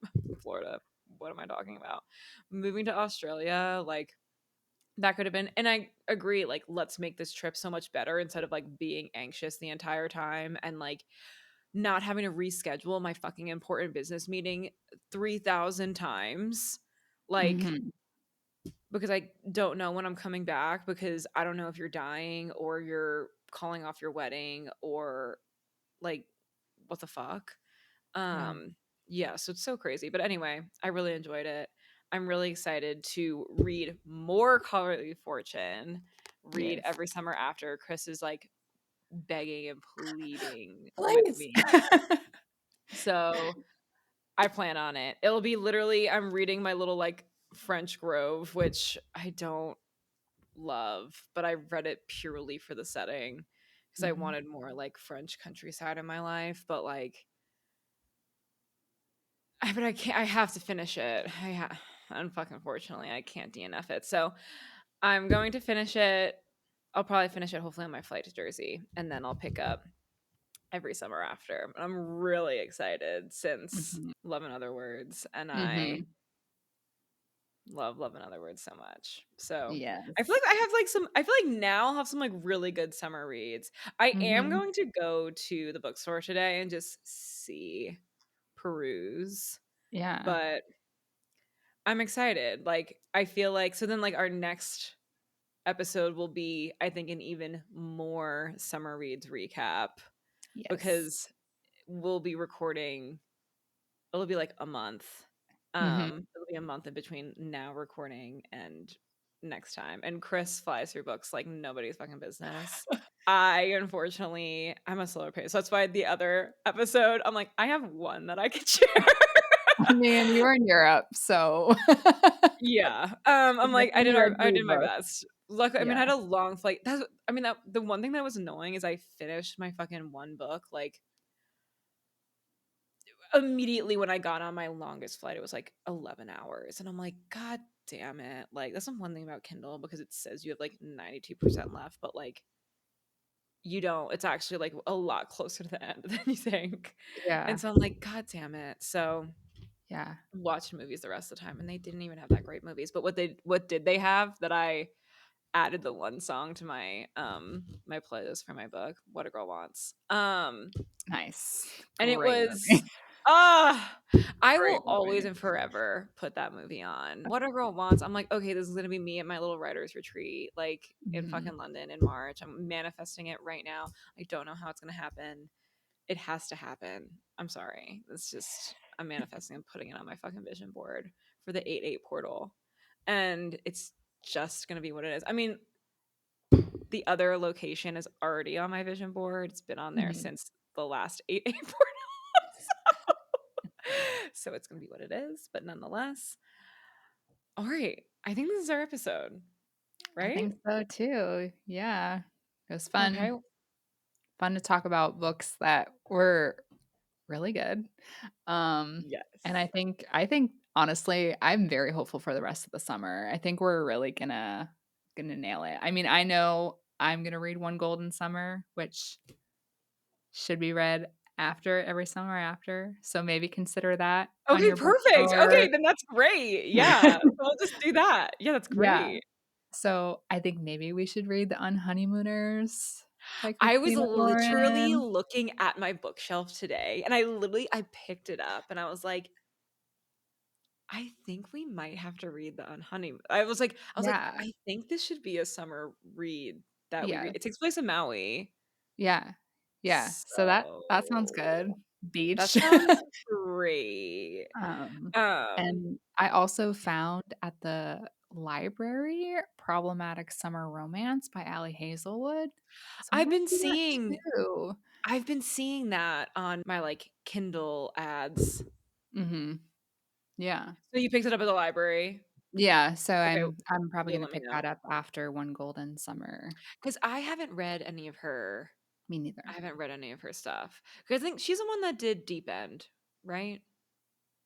Florida, what am I talking about? Moving to Australia, like that could have been and I agree, like let's make this trip so much better instead of like being anxious the entire time and like not having to reschedule my fucking important business meeting 3,000 times. Like Mhm. because I don't know when I'm coming back because I don't know if you're dying or you're calling off your wedding or like what the fuck. Yeah. Um yeah, so it's so crazy. But anyway, I really enjoyed it. I'm really excited to read more Carley Fortune. Read Yes. every summer after. Chris is like begging and pleading with Please. me. So I plan on it. It'll be literally I'm reading my little like French Grove, which I don't love, but I read it purely for the setting because I Mhm. wanted more like French countryside in my life, but like but I can't. I have to finish it. Unfucking fortunately, I can't DNF it. So I'm going to finish it. I'll probably finish it hopefully on my flight to Jersey, and then I'll pick up every summer after. I'm really excited since Mhm. Love in Other Words, and I Mhm. love in other words so much. So I feel Yes. like I have like some I feel like now I'll have some like really good summer reads. I am Mhm. going to go to the bookstore today and just see, peruse, Yeah. but I'm excited. Like I feel like so then like our next episode will be I think an even more summer reads recap Yes. because we'll be recording it'll be like a month. Mhm. It'll be a month in between now recording and next time. And Chris flies through books like nobody's fucking business. I'm a slower pace. So that's why the other episode, I'm like, I have one that I could share. I mean, you were in Europe, so Yeah. I'm you like, definitely read I 3 did my books. best. Luck I mean, Yeah. I had a long flight. That the one thing that was annoying is I finished my fucking one book like immediately when I got on my longest flight, it was like 11 hours. And I'm like, God damn it. Like, that's the one thing about Kindle because it says you have like 92% left, but like, you don't. It's actually like a lot closer to the end than you think. And Yeah. so I'm like, God damn it. So Yeah. watched movies the rest of the time and they didn't even have that great movies. But what did they have that I added the one song to my playlist for my book, What a Girl Wants. Nice. And it Great was movie. ah I will Great always movie. and forever put that movie on. What a Girl Wants. I'm like, okay, this is gonna be me at my little writer's retreat, like in Mhm. fucking London in March. I'm manifesting it right now. I don't know how it's gonna happen. It has to happen. I'm sorry. It's just I'm manifesting and putting it on my fucking vision board for the 8-8 portal. And it's just gonna be what it is. I mean, the other location is already on my vision board. It's been on there Mhm. since the last 8-8 portal. So it's going to be what it is, but nonetheless. All right. I think this is our episode, I right? think so too. Yeah. It was Okay. fun. Fun to talk about books that were really good. And Yes. I think honestly, I'm very hopeful for the rest of the summer. I think we're really gonna nail it. I mean, I know I'm gonna read One Golden Summer, which should be read after every summer after. So maybe consider that on Okay, your perfect. bookstore. Okay, then that's great. Yeah. So I'll just do that. Yeah, that's Yeah. great. So I think maybe we should read The Unhoneymooners by I was Christina literally Lauren. looking at my bookshelf today and I picked it up and I was like, I think we might have to read the Unhoney. I was like, Yeah. I think this should be a summer read that we read. Yeah. It takes place in Maui. Yeah. Yeah. So that sounds good. So that Beach. sounds great. Um, Um, and I also found at the library Problematic Summer Romance by Allie Hazelwood. So I I've wanna been do that seeing too. I've been seeing that on my like Kindle ads. Mhm. Yeah. So you picked it up at the library? Yeah, so Okay, I'm probably you'll gonna let me pick know. that up after One Golden Summer. Because I haven't read any of her Me I neither. haven't read any of her stuff. Because I think she's the one that did Deep End, right?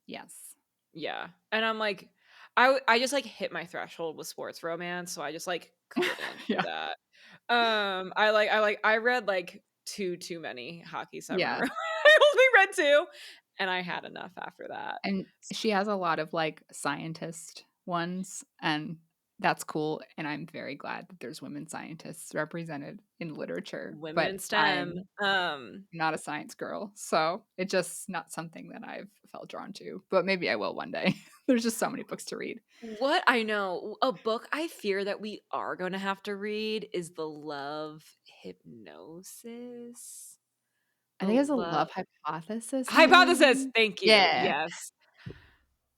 Yes. Yeah, and I'm like, I just like hit my threshold with sports romance, so I just like couldn't do Yeah. that. I read like too many hockey summer. Yeah. I only read two, and I had enough after that. And she has a lot of, like, scientist ones, and that's cool, and I'm very glad that there's women scientists represented in literature, Women but in STEM. I'm not a science girl, so it's just not something that I've felt drawn to, but maybe I will one day. There's just so many books to read. What I know, a book I fear that we are going to have to read is The Love Hypnosis. I The think it's a Love love hypothesis, Hypothesis. maybe? Thank you. Yeah. Yes.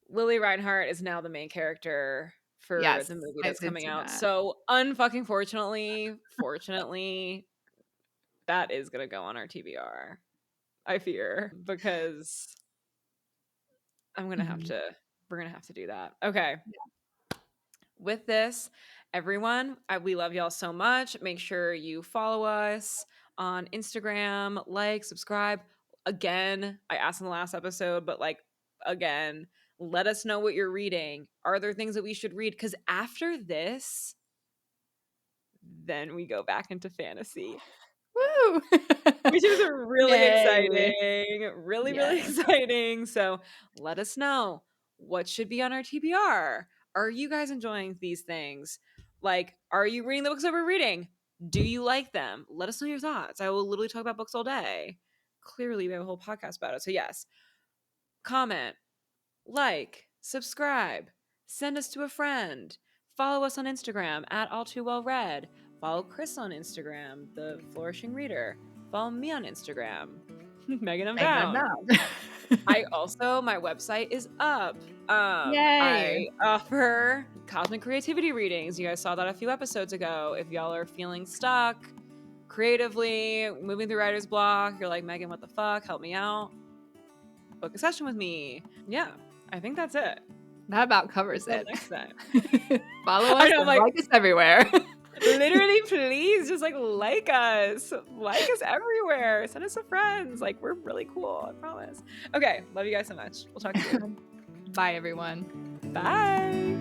Lily Reinhart is now the main character for Yes, the movie I that's did coming see out. that. So, unfucking fortunately, that is gonna go on our TBR. I fear because I'm gonna have Mhm. to. We're gonna have to do that. Okay. With this, everyone, we love y'all so much. Make sure you follow us on Instagram. Like, subscribe. Again, I asked in the last episode, but like, again, let us know what you're reading. Are there things that we should read? Because after this, then we go back into fantasy, Woo! which is really Yay. exciting. Really, really Yes. exciting. So let us know what should be on our TBR. Are you guys enjoying these things? Like, are you reading the books that we're reading? Do you like them? Let us know your thoughts. I will literally talk about books all day. Clearly, we have a whole podcast about it. So, yes, comment, like, subscribe, send us to a friend, follow us on Instagram at all too well read, follow Chris on Instagram, the flourishing reader, follow me on Instagram, Megan Hanging them Unbound. down. I also, my website is up. Yay. I offer cosmic creativity readings. You guys saw that a few episodes ago. If y'all are feeling stuck creatively, moving through writer's block, you're like, Megan, what the fuck? Help me out. Book a session with me. Yeah, I think that's it. That about covers Until it. next time. Follow I us know, I'm and like, like us everywhere. literally, please just like us. Like us everywhere. Send us to friends. Like, we're really cool. I promise. Okay. Love you guys so much. We'll talk to you. Bye, everyone. Bye.